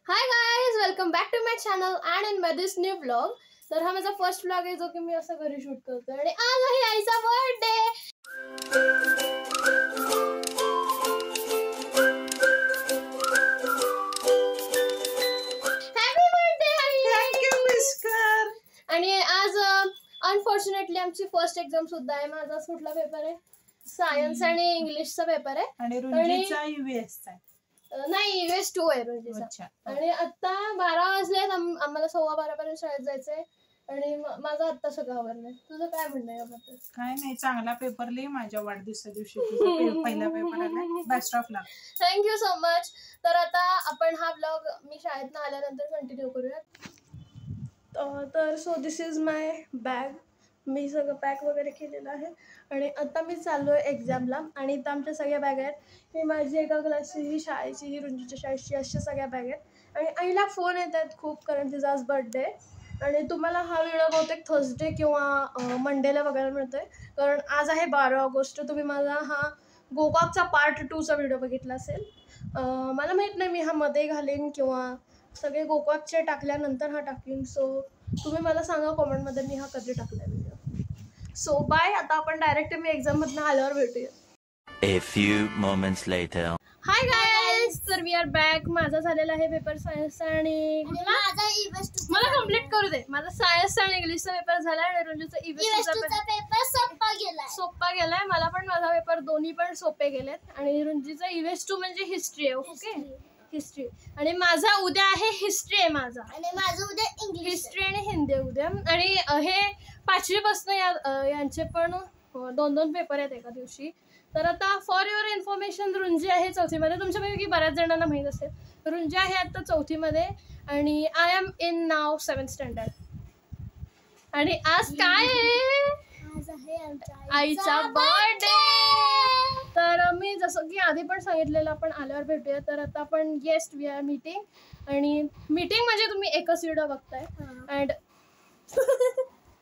High guys, welcome back to my channel and in my this new vlog. तर हा माझा first vlog आहे जो की मी असं घरी शूट करतोय आणि आज आहे आईचा बर्थडे. हॅपी बर्थडे आई. Thank you mister. आणि आज अनफॉर्च्युनेटली आमची फर्स्ट एक्झाम सुद्धा आहे. माझा कुठला पेपर आहे? सायन्स आणि इंग्लिशचा पेपर आहे. आणि रुंजीचा यूएसचा नाही, यूएस 2 आहे रुंजीचा. आणि आता 12 वाजलेत, आम्हाला 12:15 पर्यंत शाळेत जायचंय आणि माझं आता सगळं आवरलंय. तुझं काय म्हणणं आहे याबद्दल? काय नाही, चांगला पेपर लिहि. माझ्या वाढदिवसा दिवशी पहिला पेपर आलाय. Best of luck. Thank you so much. तर आता आपण हा ब्लॉग मी शाळेतनं आल्यानंतर कंटिन्यू करूयात. तर so this is my bag. मी सगळं पॅक वगैरे केलेलं आहे आणि आता मी चाललो आहे एक्झामला. आणि इथं आमच्या सगळ्या बॅग आहेत. ही माझी एका क्लासची, ही शाळेची, ही रुंजीच्या शाळेची, अशा सगळ्या बॅग आहेत. आणि आईला फोन येत आहेत खूप, कारण तिचा आज बर्थडे. आणि तुम्हाला हा व्हिडिओ बहुतेक थर्सडे किंवा मंडेला बघायला मिळतोय, कारण आज आहे 12 ऑगस्ट. तुम्ही माझा हा गोकाकचा पार्ट 2चा व्हिडिओ बघितला असेल. मला माहीत नाही मी हा मध्ये घालेन किंवा सगळे गोकाकचे टाकल्यानंतर हा टाकेन. सो तुम्ही मला सांगा कॉमेंटमध्ये मी हा कधी टाकला व्हिडिओ. So bye. आता आपण डायरेक्ट मी एक्झाममधनं आल्यावर भेटूया. A few moments later. Hi guys, तर वी आर बॅक. माझा झालेला आहे पेपर सायन्सचा आणि मला कम्प्लीट करू दे. माझा सायन्सचा आणि इंग्लिशचा पेपर झाला आणि रुंजीचा ईव्हीएसचा पेपर सोपा गेलाय. मला पण माझा पेपर दोन्ही पण सोपे गेलेत. आणि रुंजीचा ईव्हीएस 2 म्हणजे हिस्ट्री आहे. Okay, history. आणि माझा उद्या आहे हिस्ट्री आहे माझा. आणि माझं उद्या इंग्लिश, हिस्ट्री आणि हिंदी उद्या. आणि हे 5वी पासून यांचे पण 2-2 पेपर आहेत एका दिवशी. तर आता फॉर युअर इन्फॉर्मेशन, रुंजी आहे 4थीमध्ये. तुमच्यापैकी बऱ्याच जणांना माहीत असेल, रुंजी आहे आता 4थीमध्ये आणि आय एम इन नाव 7th स्टँडर्ड. आणि आज काय आहे? आईचा बर्थडे. तर मी जसं की आधी पण सांगितलेलं, आपण आल्यावर भेटूया. तर आता आपण येस वी आर मीटिंग. आणि मीटिंग म्हणजे तुम्ही एकच व्हिडिओ बघताय.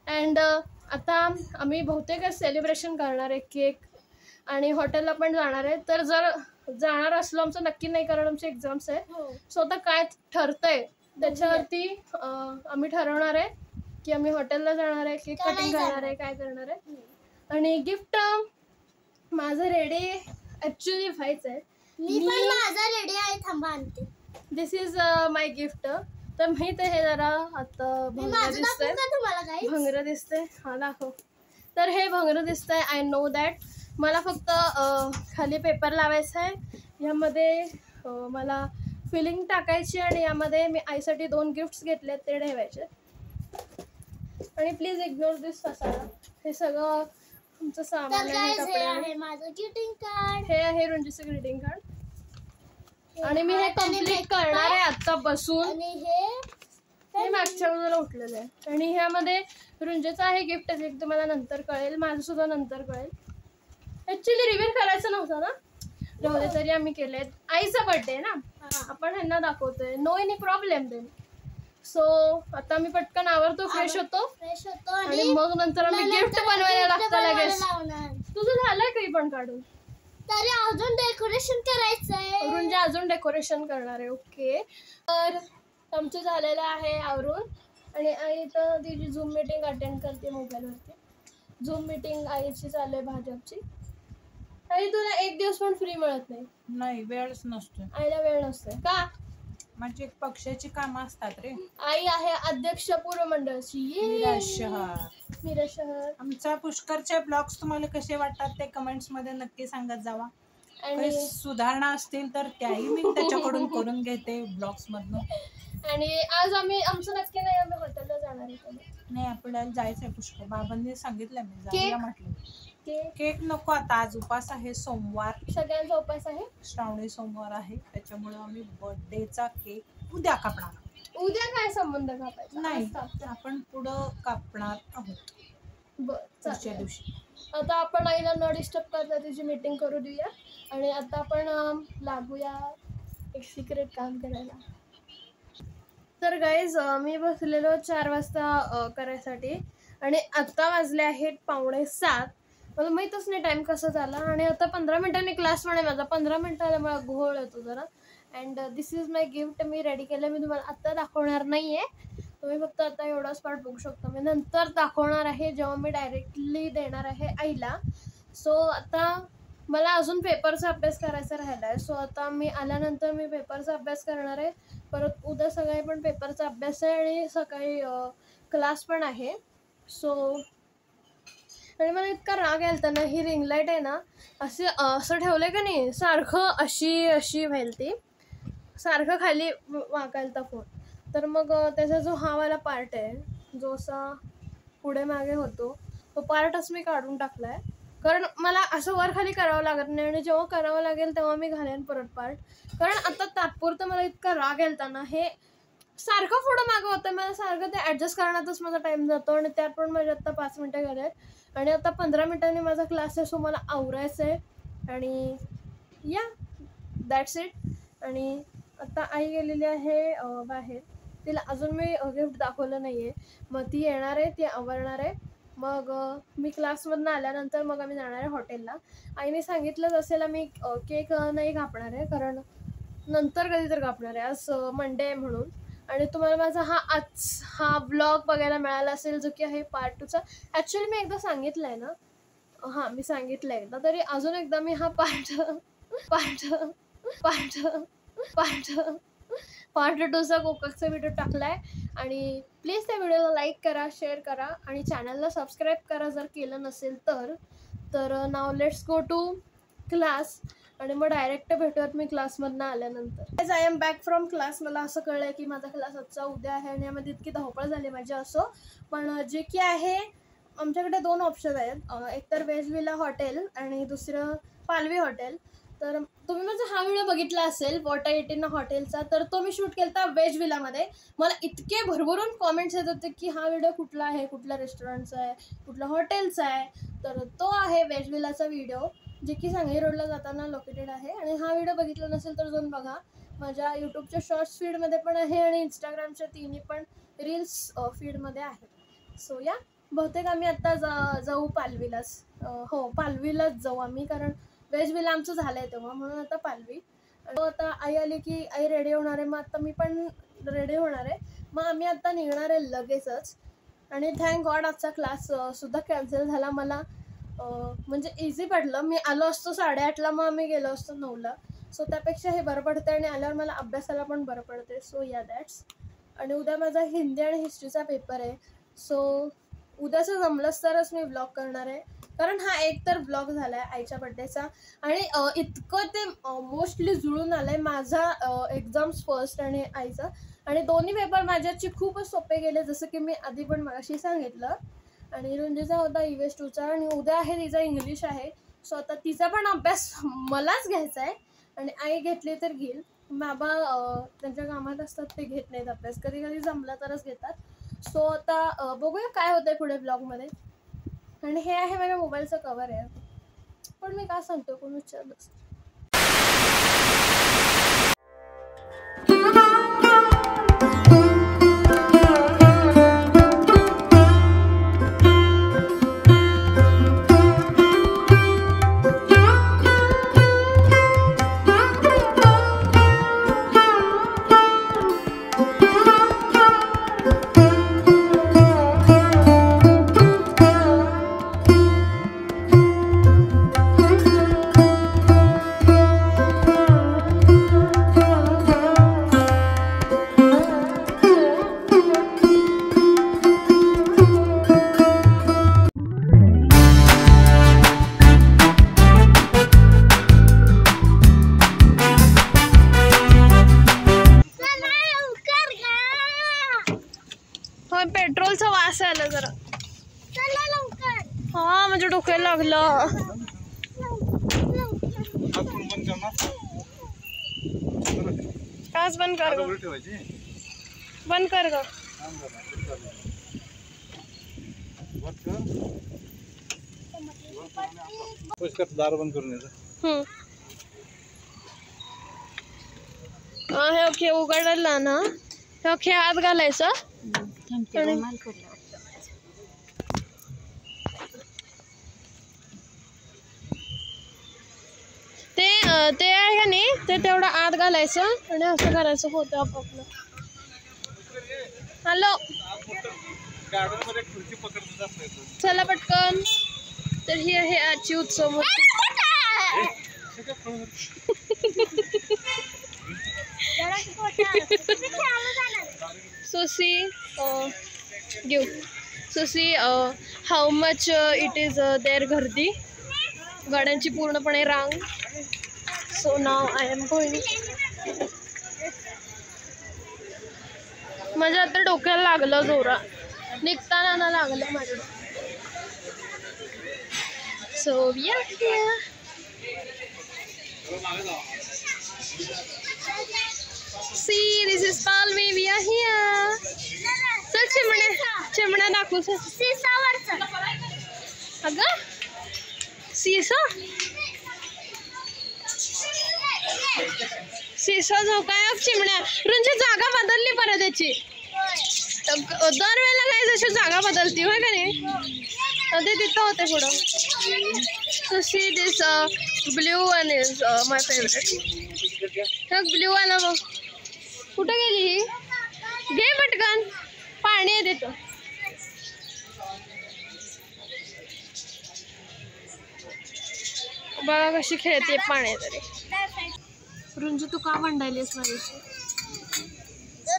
अँड आता आम्ही बहुतेक सेलिब्रेशन करणार आहे, केक आणि हॉटेलला पण जाणार आहे. तर जर जाणार असलो, आमचं नक्की नाही कारण आमचे एक्झाम्स आहे. सो आता काय ठरतंय त्याच्यावरती आम्ही ठरवणार आहे की आम्ही हॉटेलला जाणार आहे, केक कटिंग करणार आहे, काय करणार आहे. आणि गिफ्ट माझं रेडी ॲक्च्युली व्हायचं आहे. मी पण माझा रेडी आहे, थांबा आणते. दिस इज माय गिफ्ट. तर माहित आहे जरा आता भंगरं दिसतंय, भंगरं दिसतंय. हा दाखव. तर हे भंगरं दिसतंय. I know that. मला फक्त खाली पेपर लावायचा आहे. ह्यामध्ये मला फिलिंग टाकायची आणि यामध्ये मी आईसाठी 2 गिफ्ट्स घेतलेत, ते ठेवायचे. आणि प्लीज इग्नोर दिस फसाडा. हे सगळं तुमचं सामान आहे, कपडे आहे. माझं ग्रीटिंग कार्ड, हे आहे रुंजीचं ग्रीटिंग कार्ड. आणि मी हे कम्प्लीट करणार आहे आता बसून. आणि हे मागच्या बाजूला उठलेलं आहे. आणि ह्यामध्ये रुंजीचं आहे गिफ्ट, जे तुम्हाला नंतर कळेल. माझं सुद्धा नंतर कळेल. ऍक्च्युली रिव्हील करायचं नव्हतं ना, राहू तरी आम्ही केले. आईचा बर्थडे ना, आपण ह्यांना दाखवतोय. No any problem then. So आता मी पटकन आवरतो, फ्रेश होतो आणि मग नंतर आम्ही गिफ्ट बनवायला लागतं लगेच. तुझं झालंय काही पण काढून? तरी अजून डेकोरेशन करायचंय. रुंजी अजून डेकोरेशन करणार आहे. ओके, तर आमचं झालेलं आहे आवरून. आणि आई तर तिची झूम मीटिंग अटेंड करते मोबाईलवरती. झूम मीटिंग आईची चालू आहे भाजपची. आई तुला एक दिवस पण फ्री मिळत नाही? नाही, वेळच नसतो. आईला वेळ नसतोय का? माझी एक पक्षाची कामं असतात रे. आई आहे अध्यक्ष पूर्व मंडळाची मिरज शहर. आमचा पुष्करचे ब्लॉग्स तुम्हाला कसे वाटतात ते कमेंट्स मध्ये नक्की सांगत जावा. काही सुधारणा असतील तर त्याही मी त्याच्याकडून करून घेते ब्लॉग्स मधून. आणि आज आमचं नक्की नाही, आम्ही हॉटेलला जाणार आहे. नाही, आपल्याला जायचंय पुष्कर. बाबांनी सांगितलं मी जाऊया म्हटलं. केक नको आता, आज उपास आहे, सोमवार. सगळ्यांचा उपास आहे, श्रावणी सोमवार आहे. त्याच्यामुळे आम्ही बर्थडेचा केक उद्या कापणार. उद्या काय संबंध कापायचा? नाही, आपण पुढं कापणार आहोत पुढच्या दिवशी. आता आपण आईला न डिस्टर्ब करता तिची मीटिंग करू देऊया. आणि आता आपण लागूया एक सिक्रेट काम करायला. तर गाईज, मी बसलेलो 4 वाजता करायसाठी आणि आत्ता वाजले आहेत 6:45. मला माहीतच नाही टाईम कसा झाला. आणि आता 15 मिनिटांनी क्लास पण आहे माझा. 15 मिनिटाला मला घोळ येतो जरा. And this is my gift. Me ready केलं. मी तुम्हाला आत्ता दाखवणार नाही आहे. तुम्ही फक्त आता एवढाच पार्ट बघू शकता. मी नंतर दाखवणार आहे जेव्हा मी डायरेक्टली देणार आहे आईला. सो आता मला अजून पेपरचा अभ्यास करायचा राहिला आहे. सो आता मी आल्यानंतर मी पेपरचा अभ्यास करणार आहे. परत उद्या सकाळी पण पेपरचा अभ्यास आहे आणि सकाळी क्लास पण आहे. सो आणि मला इतका राग यायला ना, ही रिंग लाईट आहे ना असं ठेवलं का नाही, सारखं अशी व्हायला ती, सारखं खाली वाकायला फोन. तर मग त्याचा जो हा वाला पार्ट आहे जो असा पुढे मागे होतो तो पार्टच मी काढून टाकला आहे. कारण मला असं वर खाली करावं लागत नाही आणि जेव्हा करावं लागेल तेव्हा मी घालेन परत पार्ट. कारण आता तात्पुरतं मला इतका राग यायला ना, हे सारखं पुढं मागं होतं. मला सारखं ते ॲडजस्ट करण्यातच माझा टाईम जातो आणि त्यात पण माझे आत्ता 5 मिनटं गेले आहेत आणि आता 15 मिनटांनी माझा क्लास आहे. सो मला आवरायचं आहे आणि या दॅट्स इट. आणि आता आई गेलेली आहे बाहेर. तिला अजून मी गिफ्ट दाखवलं नाही आहे. मग ती येणार आहे, ती आवरणार आहे. मग मी क्लासमधून आल्यानंतर मग आम्ही जाणार आहे हॉटेलला. आईने सांगितलंच असेल आम्ही केक नाही कापणार आहे, कारण नंतर कधीतरी कापणार आहे. आज मंडे आहे म्हणून. आणि तुम्हाला माझा हा व्लॉग बघायला मिळाला असेल जो की आहे पार्ट 2चा. ॲक्च्युली मी एकदा सांगितलं आहे ना, हां मी सांगितलं आहे एकदा, तरी अजून एकदा मी हा पार्ट 2चा कोककचा व्हिडिओ टाकला आहे. आणि प्लीज त्या व्हिडिओला लाईक करा, शेअर करा आणि चॅनलला सबस्क्राईब करा जर केलं नसेल तर. नाव लेट्स गो टू क्लास. आणि मग डायरेक्ट भेटूयात मी क्लासमधनं आल्यानंतर. I am back from class. मला असं कळलं आहे की माझा क्लास आजचा उद्या आहे आणि यामध्ये इतकी धावपळ झाली माझी. असो पण जे की आहे आमच्याकडे 2 ऑप्शन आहेत. एक तर वेज विला हॉटेल आणि दुसरं पालवी हॉटेल. तर तुम्ही माझा हा व्हिडिओ बघितला असेल वॉटर 18 हॉटेलचा, तर तो मी शूट केला होता वेज विलामध्ये. मला इतके भरभरून कॉमेंट्स येत होते की हा व्हिडिओ कुठला आहे, कुठल्या रेस्टॉरंटचा आहे, कुठल्या हॉटेलचा आहे. तर तो आहे वेज विलाचा व्हिडिओ, जे की सांगली रोडला जाताना लोकेटेड आहे. आणि हा व्हिडिओ बघितला नसेल तर जाऊन बघा. माझ्या यूट्यूबच्या शॉर्ट्स फीडमध्ये पण आहे आणि इंस्टाग्रामच्या तिन्ही पण रील्स फीडमध्ये आहे. सो या बहुतेक आम्ही आत्ता जाऊ पालवीलाच. हो पालवीलाच जाऊ आम्ही, कारण वेज विला आमचं झालं आहे तेव्हा, म्हणून आता पालवी. आता आई आली की आई रेडी होणार आहे. मग आता मी पण रेडी होणार आहे. मग आम्ही आता निघणार आहे लगेचच. आणि थँक गॉड आजचा क्लास सुद्धा कॅन्सल झाला. मला म्हणजे इझी पडलं. मी आलो असतो 8:30ला, मग आम्ही गेलो असतो 9ला. सो त्यापेक्षा हे बरं पडतं आणि आल्यावर मला अभ्यासाला पण बरं पडते. सो या दॅट्स. आणि उद्या माझा हिंदी आणि हिस्ट्रीचा पेपर आहे. सो उद्याचं जमलंच तरच मी व्लॉग करणार आहे, कारण हा एक तर व्लॉग झाला आहे आईच्या बड्डेचा. आणि इतकं ते मोस्टली जुळून आलं आहे माझा एक्झाम्स फर्स्ट आणि आईचा. आणि दोन्ही पेपर माझ्याची खूपच सोपे गेले, जसं की मी आधी पण मगाशी सांगितलं. आणि रुंजीचा होता EVS 2चा आणि उद्या आहे तिचा इंग्लिश आहे. सो आता तिचा पण अभ्यास मलाच घ्यायचा आहे. आणि आई घेतली तर घेईल. बाबा त्यांच्या कामात असतात, ते घेत नाहीत अभ्यास. कधी कधी जमला तरच घेतात. सो आता बघूया काय होतं आहे पुढे ब्लॉगमध्ये. आणि हे आहे माझ्या मोबाईलचं कवर आहे, पण मी काय सांगतो कोण विचारलं. पेट्रोलचा वास आला जरा. हा म्हणजे डोक्याला लागलं. काच बंद कर, बंद कर ग. दार बंद करून हे उघडला ना, हे हात घालायचं. ते ते आहे का नाही ते तेवढं आत घालायचं आणि असं करायचं होतं आपापलं. हॅलो चला पटकन. तर ही आहे आजची उत्सव मूर्ती. सुसी गिव सुसी how much it is there गर्दी. गाड्यांची पूर्णपणे रांग. सो नाव आय एम गोईंग. माझ्या आता डोक्याला लागलं जोरा. निघताना ना लागलं माझ्या. So See, this is Palmi. We are here. चल चिमण्या दाखवू. अगं सीसा जो काय चिमण्या. रुंची जागा बदलली परत याची. दरवेळेला काय जशी जागा बदलती होय का नाही. ते तिथं होते पुढं. So see this blue one is my favorite. Blue वाला बघ. कुठं गेली ही. घे पटकन पाणी आहे तिथं. बघा कशी खेळते पाण्यात तरी. रुंजी तू का भांडायलीस माझ्याशी.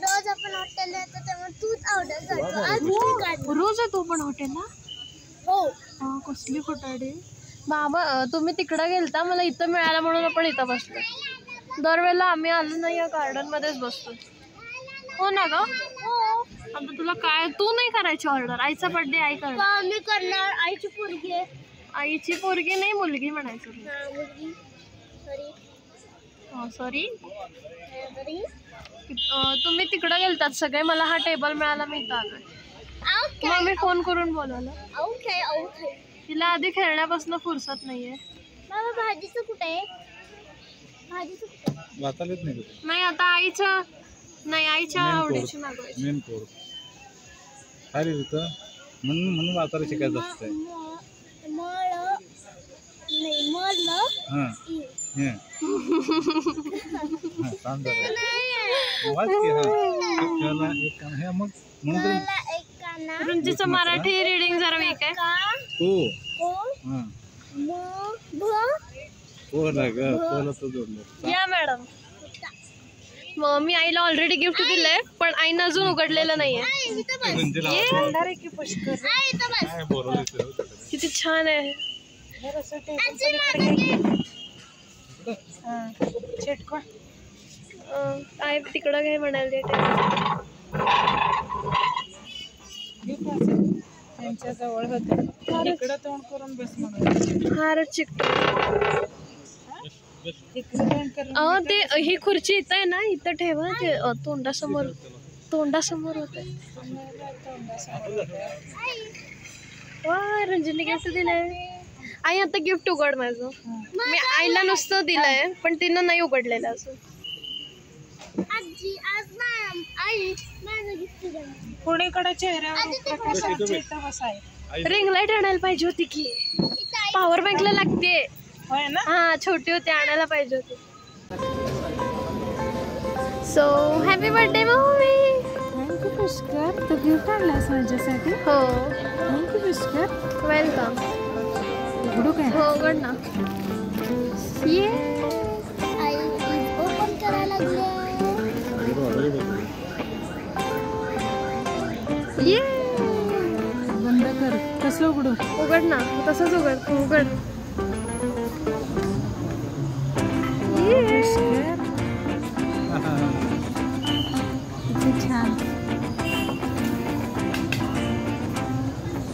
रोज आपण हॉटेलला येतो तेव्हा तूच ऑर्डर करतो. रोज येतो पण हॉटेलला. हो कसली खोटाडी. बाबा तुम्ही तिकडं गेलता मला इथं मिळालं म्हणून आपण इथं बसलो. दरवेळेला आम्ही आलो नाही या गार्डन मध्येच बसतो. हो ना ग. आता तुला काय तू नाही करायची ऑर्डर. आईचा बर्थडे आई करणार. मी करणार. आईची पोरगी आहे. आईची पोरगी नाही मुलगी म्हणायचं. सॉरी तुम्ही तिकडं गेलतात सगळे. मला हा टेबल मिळाला मी इथं आलोय. मग मी फोन करून बोलवलं. तिला आधी खेळण्यापासून फुरसत नाहीये. बाबा भाजीचं कुठे आहे. नाही आता आईच्या आवडीची मागवायची. मेन कोड खाली होतं म्हणून वाचायला शिकायचं असतंय. रुंजीचं मराठी रिडिंग जरा वीक आहे. या मॅडम. मी आईला ऑलरेडी गिफ्ट दिलंय पण आईनं अजून उघडलेलं नाहीये. किती छान आहे. आई तिकडं घे म्हणाले. त्यांच्या जवळ होते. इकडं तोंड करून बस म्हणून. फारच चिकट. ते ही खुर्ची इथं आहे ना इथं ठेवा. ते तोंडासमोर होते. वा रंजनी गिफ्ट दिलंय. आई आता गिफ्ट उघड माझं. मी आईला नुसतं दिलंय पण तिनं नाही उघडलेलं अजून. कोणीकडे चेहऱ्यावर रिंग लाईट आणायला पाहिजे होती की. पॉवर बँकला लागते. हा छोटी होती आणायला पाहिजे होती. So happy birthday mummy. Thank you Pushkar. तू गिफ्ट आणलास माझ्यासाठी. हो थँक्यू पुष्कर. वेलकम. उघडू काय. हो उघड ना. ये ओपन करायला लागले. ये बंद कर. कसं उघडू. उघड ना. तसंच उघड. छान.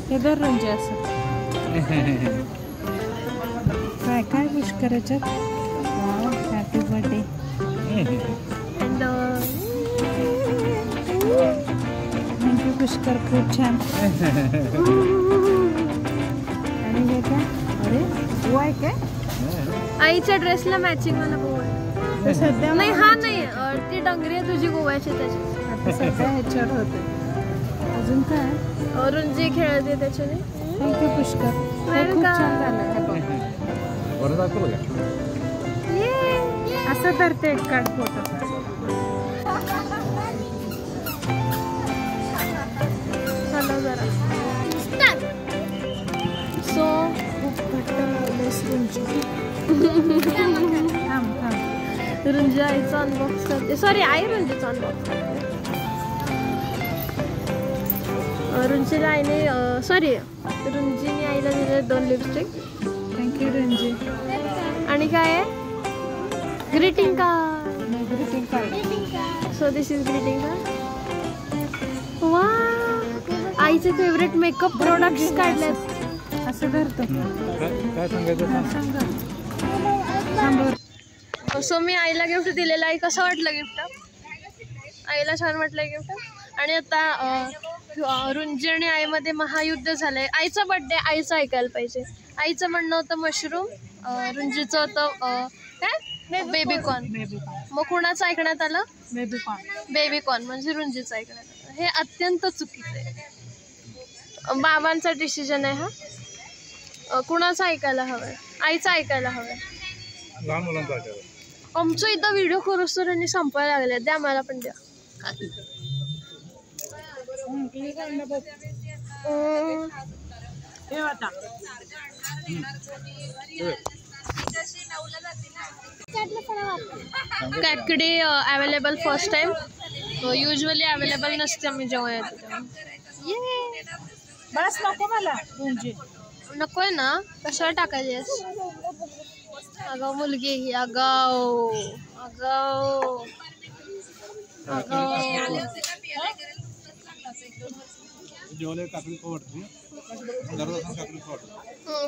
हे दर रंजी असं काय विश करायचं. Happy birthday. थँक्यू पुष्कर. खूप छान. आणि हे काय. अरे वो आहे काय. आईच्या ड्रेसला मॅचिंग मला गोवा. सध्या नाही हा नाही ती डंगरी आहे तुझी गोव्याची त्याची. सध्या ह्याच्यावर होते. अजून काय. रुंजी खेळते त्याच्याने. थँक्यू पुष्कर. खूप छान झालं. ये असं धरते एक काढ फोटो. चला जरा. सो रुंजी आईचा अनबॉक्स करते. सॉरी आई रुंजीचा अनबॉक्स करते. रुंजीला आईने सॉरी रुंजीने आईला दिले 2 लिपस्टिक. थँक्यू रुंजी. आणि काय आहे greeting card. Greeting card. So this is greeting card. वा आईचे फेवरेट मेकअप प्रोडक्ट्स काढलेत. असं धरतो. काय सांगायचं? सो मी आईला गिफ्ट दिलेलं आहे. कसं वाटलं गिफ्ट? आईला छान वाटलं गिफ्ट. आणि आता रुंजी आणि आईमध्ये महायुद्ध झालंय. आईचा बर्थडे आईचं ऐकायला पाहिजे. आईचं म्हणणं होतं मशरूम, रुंजीचं होतं काय बेबीकॉर्न. मग कुणाचं ऐकण्यात आलं? बेबीकॉर्न म्हणजे रुंजीचं ऐकण्यात आलं. हे अत्यंत चुकीचं आहे. बाबांचा डिसिजन आहे हा. कुणाचं ऐकायला हवंय? आईचं ऐकायला हवंय. लहान मुलांचा आमचं इथं व्हिडिओ करूस तर यांनी संपायला लागले. द्या मला पण द्या. कॅकडे available first time. Usually available नसते आम्ही जेव्हा येतो तेव्हा. बस नको मला. नकोय ना? कशाला टाकायचेस? अगाव मुलगी ही. अगाव अगाव अगाव.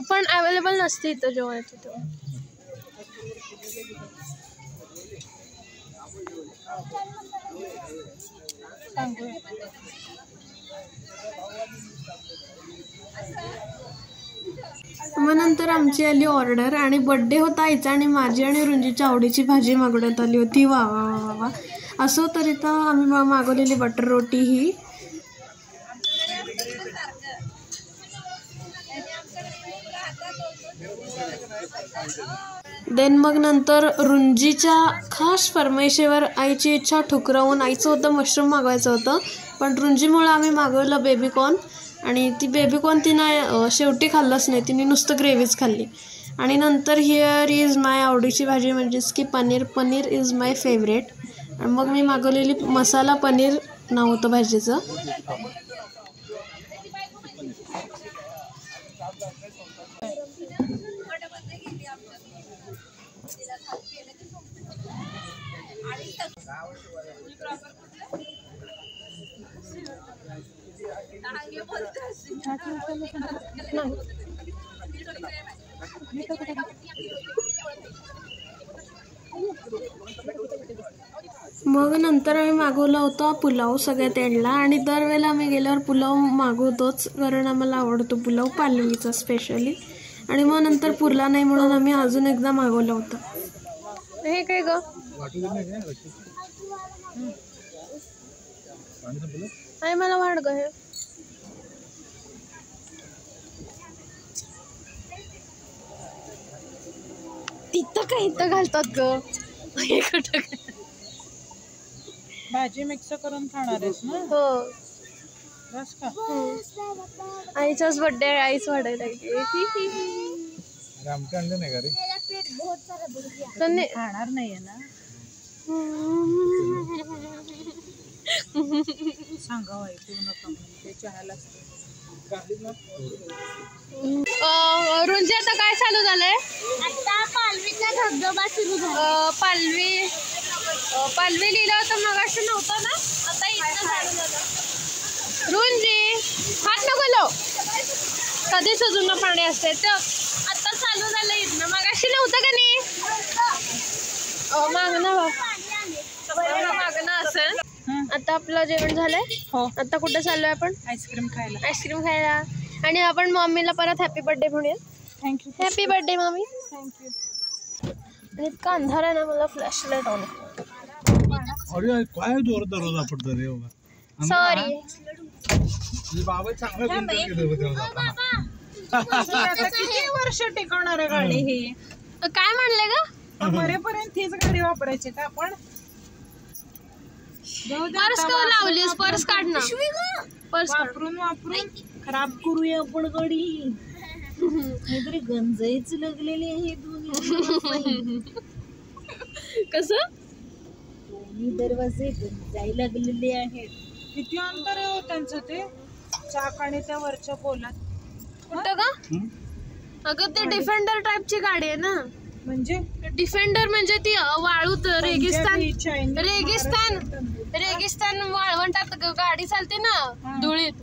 पण अवेलेबल नसते इथं जेव्हा येतो तेव्हा. मग नंतर आमची आली ऑर्डर आणि बर्थडे होता आईचा आणि माझी आणि रुंजीच्या आवडीची भाजी मागवण्यात आली होती. वा वा वा वा. असो तर इथं आम्ही मागवलेली बटर रोटी ही. देन मग नंतर रुंजीच्या खास फरमाईशीवर आईची इच्छा ठुकरावून आईचं होतं मशरूम मागवायचं होतं. पण रुंजीमुळं आम्ही मागवलं बेबीकॉर्न. आणि ती बेबीकॉर्न तिनं शेवटी खाल्लंच नाही. तिने नुसतं ग्रेव्हीच खाल्ली. आणि नंतर हिअर इज माय आवडीची भाजी म्हणजेच की paneer. Paneer is my favourite. आणि मग मी मागवलेली मसाला पनीर नाव होतं भाजीचं. मग नंतर आम्ही मागवला होता पुलाव सगळ्यात एंडला. आणि दरवेळेला आम्ही गेल्यावर पुलाव मागवतोच कारण आम्हाला आवडतो पुलाव पालवीचा स्पेशली. आणि मग नंतर पुरला नाही म्हणून आम्ही अजून एकदा मागवलं होतं. हे काय ग? नाही मला वाढ ग. हे तिथं काय इथं घालतात ग. भाजी मिक्स करून खाणार आहेस ना? हो. बस का? आईचाच बर्थडे आहे. आईच वाढायला लागली. आमच्या अंडे नाही का रे? खाणार नाहीये ना? सांगावं ऐकू नका ते चहाला. रुंजी आता काय चालू झालंय? आता पालवीचा धबधबा सुरू झाला. पालवी लिहिलं होतं मगाशी नव्हतं ना? आता इथं चालू झालं. रुंजी हात नको लो. कधीच अजून पाणी असते तर आता चालू झालं इथनं. मगाशी नव्हतं का नाही? मागणं असेल. आता आपलं जेवण झालंय. हो. आता कुठे चाललोय आपण? आईस्क्रीम खायला. आईस्क्रीम खायला. आणि आपण मम्मीला परत हॅपी बर्थडे म्हणूया. Thank you. Happy birthday mummy. Thank you. आणि इतका अंधार आहे ना मला फ्लॅशलाईट ऑन. अरे काय जोरात दरवाजा पडतो रे बाबा. सॉरी बाबा चांगलं किती वर्ष टिकवणार आहे गाडी ही? काय म्हणले ग? मरेपर्यंत हीच गाडी वापरायची का आपण? पर्स का लावलीस? पर्स काढ ना. पर्स वापरून वापरून खराब करूया आपण गाडी. काहीतरी गंजाईच लागलेली आहे दोन्ही. कसं? दोन्ही दरवाजे गंजाई लागलेले आहेत. किती अंतर आहे हो त्यांचं ते चाक आणि त्या वरच्या पोलात? कुठं का? अगं ते डिफेंडर टाइपची गाडी आहे ना. म्हणजे डिफेंडर म्हणजे ती वाळूत रेगिस्तान वाळवंटात गाडी चालते ना धुळीत,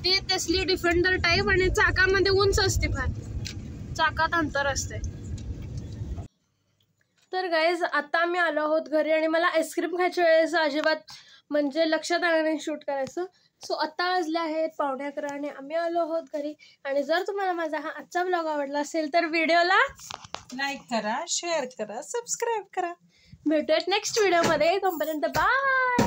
ती तसली डिफेंडर टाइप. आणि चाकामध्ये उंच असते, फार चाकात अंतर असते. तर गाईज आता आम्ही आलो आहोत घरी आणि मला आईस्क्रीम खायच्या वेळेस अजिबात म्हणजे लक्षात आलं नाही शूट करायचं. सो आता वाजले आहेत 11:15 आणि आम्ही आलो आहोत घरी. आणि जर तुम्हाला माझा हा आजचा ब्लॉग आवडला असेल तर व्हिडिओला लाईक करा, शेअर करा, सबस्क्राईब करा. भेटूयात नेक्स्ट व्हिडिओमध्ये. तोपर्यंत बाय.